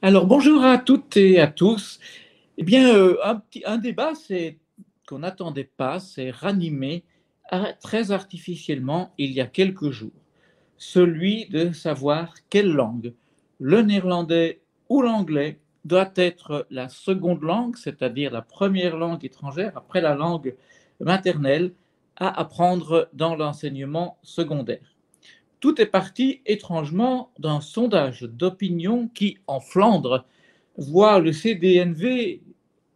Alors bonjour à toutes et à tous. Eh bien, un débat qu'on n'attendait pas s'est ranimé très artificiellement il y a quelques jours. Celui de savoir quelle langue, le néerlandais ou l'anglais, doit être la seconde langue, c'est-à-dire la première langue étrangère après la langue maternelle, à apprendre dans l'enseignement secondaire. Tout est parti étrangement d'un sondage d'opinion qui, en Flandre, voit le CDNV,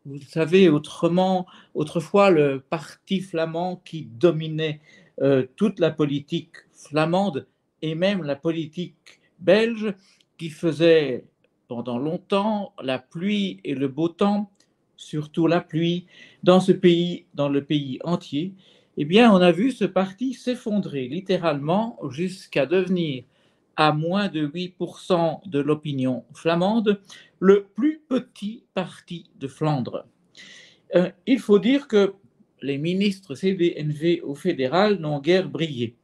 vous savez, autrefois le parti flamand qui dominait toute la politique flamande et même la politique belge, qui faisait pendant longtemps la pluie et le beau temps, surtout la pluie, dans ce pays, dans le pays entier. Eh bien, on a vu ce parti s'effondrer littéralement jusqu'à devenir, à moins de 8% de l'opinion flamande, le plus petit parti de Flandre. Il faut dire que les ministres CD&V au fédéral n'ont guère brillé.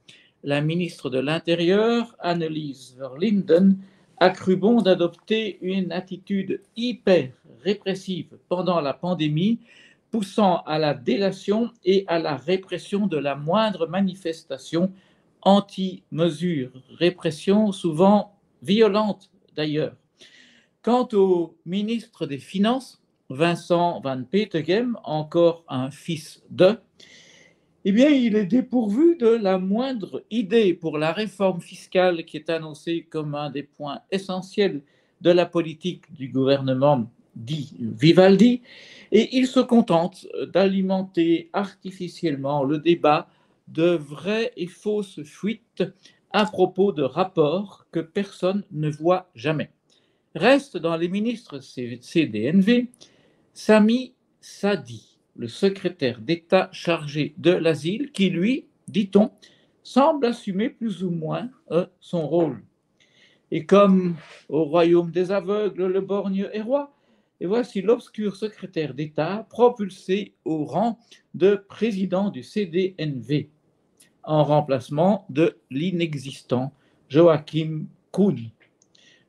La ministre de l'Intérieur, Annelies Verlinden, a cru bon d'adopter une attitude hyper répressive pendant la pandémie, poussant à la délation et à la répression de la moindre manifestation anti-mesure, répression souvent violente d'ailleurs. Quant au ministre des Finances, Vincent Van Petegem, encore un fils de, eh bien, il est dépourvu de la moindre idée pour la réforme fiscale qui est annoncée comme un des points essentiels de la politique du gouvernement dit Vivaldi, et il se contente d'alimenter artificiellement le débat de vraies et fausses fuites à propos de rapports que personne ne voit jamais. Reste dans les ministres CDNV Sami Sadi, le secrétaire d'État chargé de l'asile, qui, lui, dit-on, semble assumer plus ou moins son rôle. Et comme au royaume des aveugles, le borgne est roi, et voici l'obscur secrétaire d'État propulsé au rang de président du CDNV, en remplacement de l'inexistant Joachim Kuhn.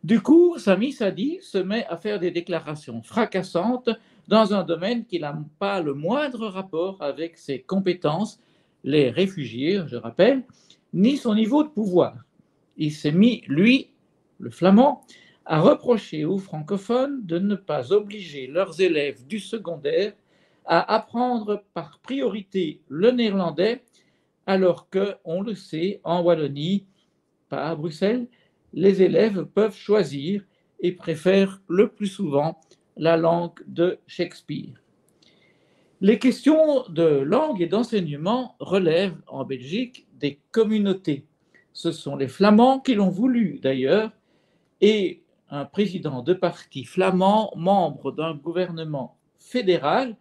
Du coup, Sami Sadi se met à faire des déclarations fracassantes dans un domaine qui n'a pas le moindre rapport avec ses compétences, les réfugiés, je rappelle, ni son niveau de pouvoir. Il s'est mis, lui, le flamand, à reprocher aux francophones de ne pas obliger leurs élèves du secondaire à apprendre par priorité le néerlandais, alors que, on le sait, en Wallonie, pas à Bruxelles, les élèves peuvent choisir et préfèrent le plus souvent la langue de Shakespeare. Les questions de langue et d'enseignement relèvent en Belgique des communautés. Ce sont les Flamands qui l'ont voulu d'ailleurs, et un président de parti flamand, membre d'un gouvernement fédéral,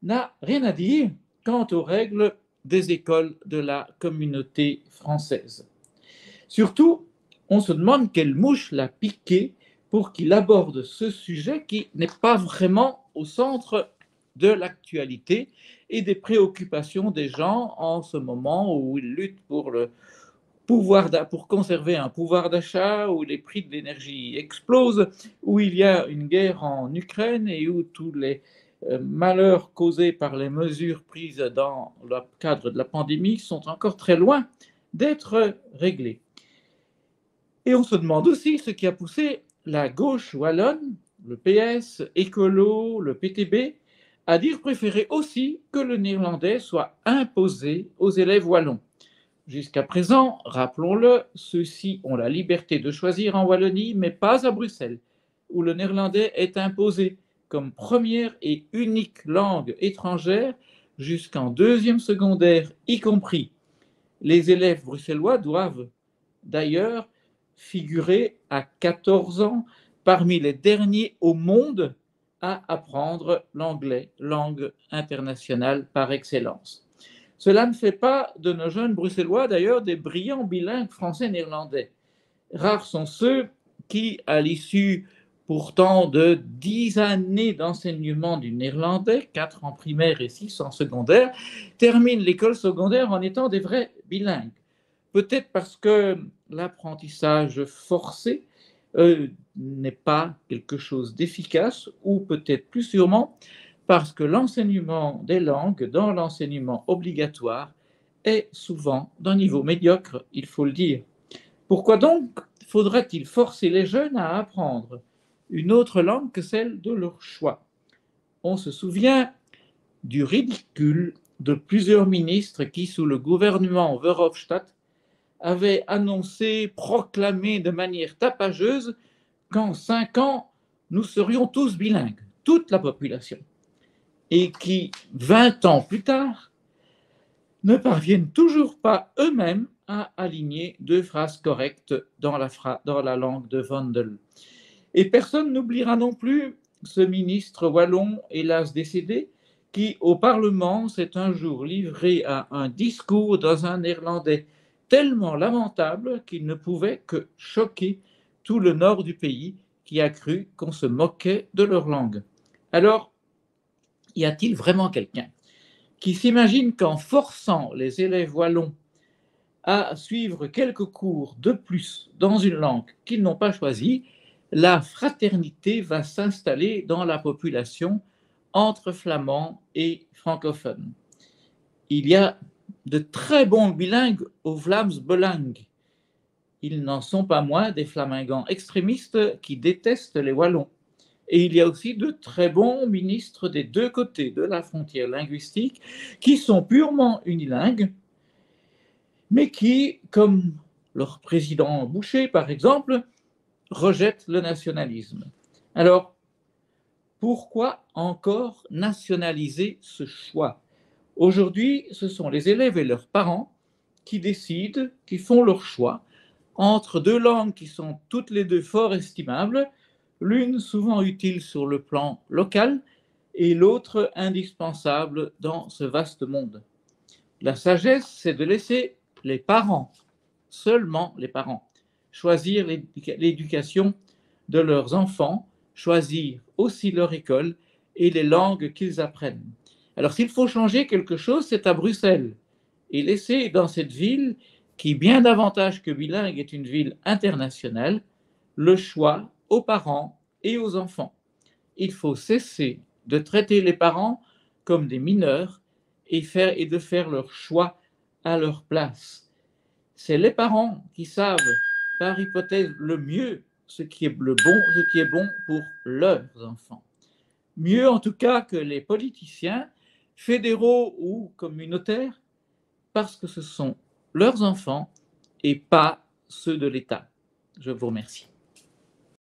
n'a rien à dire quant aux règles des écoles de la communauté française. Surtout, on se demande quelle mouche l'a piqué pour qu'il aborde ce sujet qui n'est pas vraiment au centre de l'actualité et des préoccupations des gens en ce moment où ils luttent pour conserver un pouvoir d'achat, où les prix de l'énergie explosent, où il y a une guerre en Ukraine et où tous les malheurs causés par les mesures prises dans le cadre de la pandémie sont encore très loin d'être réglés. Et on se demande aussi ce qui a poussé la gauche wallonne, le PS, Écolo, le PTB, à dire préférer aussi que le néerlandais soit imposé aux élèves wallons. Jusqu'à présent, rappelons-le, ceux-ci ont la liberté de choisir en Wallonie, mais pas à Bruxelles, où le néerlandais est imposé comme première et unique langue étrangère jusqu'en deuxième secondaire, y compris. Les élèves bruxellois doivent d'ailleurs figurer à 14 ans parmi les derniers au monde à apprendre l'anglais, langue internationale par excellence. Cela ne fait pas de nos jeunes bruxellois d'ailleurs des brillants bilingues français-néerlandais. Rares sont ceux qui, à l'issue pourtant de 10 années d'enseignement du néerlandais, 4 en primaire et 6 en secondaire, terminent l'école secondaire en étant des vrais bilingues. Peut-être parce que l'apprentissage forcé n'est pas quelque chose d'efficace, ou peut-être plus sûrement parce que l'enseignement des langues dans l'enseignement obligatoire est souvent d'un niveau médiocre, il faut le dire. Pourquoi donc faudrait-il forcer les jeunes à apprendre une autre langue que celle de leur choix? On se souvient du ridicule de plusieurs ministres qui, sous le gouvernement Verhofstadt, avaient annoncé, proclamé de manière tapageuse qu'en 5 ans, nous serions tous bilingues, toute la population, et qui, 20 ans plus tard, ne parviennent toujours pas eux-mêmes à aligner 2 phrases correctes dans la langue de Vondel. Et personne n'oubliera non plus ce ministre wallon, hélas décédé, qui, au Parlement, s'est un jour livré à un discours dans un néerlandais tellement lamentable qu'il ne pouvait que choquer tout le nord du pays, qui a cru qu'on se moquait de leur langue. Alors, y a-t-il vraiment quelqu'un qui s'imagine qu'en forçant les élèves wallons à suivre quelques cours de plus dans une langue qu'ils n'ont pas choisie, la fraternité va s'installer dans la population entre flamands et francophones? Il y a de très bons bilingues au Vlaams Belang. Ils n'en sont pas moins des flamingants extrémistes qui détestent les Wallons. Et il y a aussi de très bons ministres des 2 côtés de la frontière linguistique qui sont purement unilingues, mais qui, comme leur président Boucher par exemple, rejettent le nationalisme. Alors, pourquoi encore nationaliser ce choix? Aujourd'hui, ce sont les élèves et leurs parents qui décident, qui font leur choix entre 2 langues qui sont toutes les 2 fort estimables, l'une souvent utile sur le plan local et l'autre indispensable dans ce vaste monde. La sagesse, c'est de laisser les parents, seulement les parents, choisir l'éducation de leurs enfants, choisir aussi leur école et les langues qu'ils apprennent. Alors s'il faut changer quelque chose, c'est à Bruxelles, et laisser dans cette ville, qui bien davantage que bilingue est une ville internationale, le choix aux parents et aux enfants. Il faut cesser de traiter les parents comme des mineurs et de faire leur choix à leur place. C'est les parents qui savent, par hypothèse, le mieux ce qui est bon pour leurs enfants. Mieux en tout cas que les politiciens, fédéraux ou communautaires, parce que ce sont leurs enfants et pas ceux de l'État. Je vous remercie.